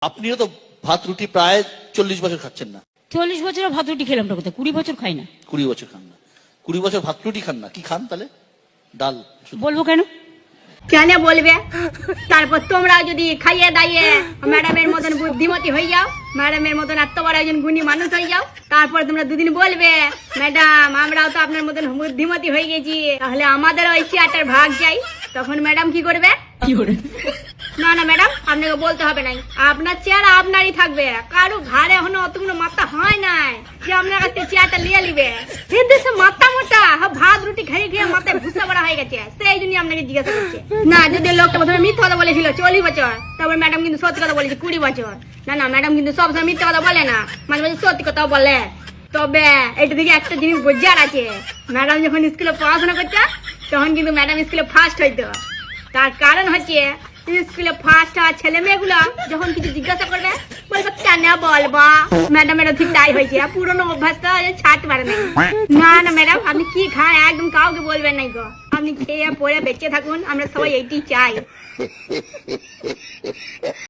আপনিও তো ভাত রুটি প্রায় 40 বছর খাচ্ছেন না। 40 বছর ভাত রুটি খেলাম না, 20 বছর খাই না। 20 বছর খান না? 20 বছর ভাত রুটি খান না, কি খান তাহলে? ডাল শুধু? বলবো কেন? কেন বলবে? তারপর তোমরা যদি খাইয়ে দাইয়ে ম্যাডামের মতন বুদ্ধিমতী হয়ে যাও, ম্যাডামের মতন এত বড় একজন গুণী মানুষ হয়ে যাও, তারপর তোমরা দুদিন বলবে ম্যাডাম আমরাও তো আপনার মতন বুদ্ধিমতী হয়ে গেছি, তাহলে আমাদের ওই চেয়ারটার ভাগ চাই। তখন ম্যাডাম কি করবে? কি করে? না না ম্যাডাম, আপনাকে বলতে হবে নাই, আপনার চেয়ার আপনারই থাকবে। কারো ঘাড়ে এখনো অতগুলো মাথা হয় নাই যে আপনার কাছ থেকে চেয়ারটা লিয়ে নিবে। এর দেশে মাথা মোটা, ভাত রুটি খেয়ে খেয়ে মাথায় ভুসা ভরা হয়ে গেছে, সেই জন্য আপনাকে জিজ্ঞাসা করছে। না, যদি লোকটা প্রথমে মিথ্যা কথা বলেছিল 40 বছর, তারপর ম্যাডাম কিন্তু সত্যি কথা বলেছে 20 বছর। না না, ম্যাডাম কিন্তু সবসময় মিথ্যা কথা বলে না, মাঝে মাঝে সত্যি কথা বলে। তবে এটা থেকে একটা জিনিস বোঝার আছে, ম্যাডাম যখন স্কুলে পড়াশোনা করতো তখন কিন্তু ম্যাডাম স্কুলে ফার্স্ট হইতো। তার কারণ হচ্ছে স্কুলে ফার্স্ট হওয়া ছেলে মেয়েগুলো যখন কিছু জিজ্ঞাসা করবে বলবে কেন বলবা। ম্যাডামেরও ঠিক তাই হয়েছে, পুরোনো অভ্যাসটা ছাড়তে পারে না। না না ম্যাডাম, আপনি কি খান একদম কাউকে বলবেন নাই গো, আপনি খেয়ে পড়ে বেঁচে থাকুন, আমরা সবাই এইটাই চাই।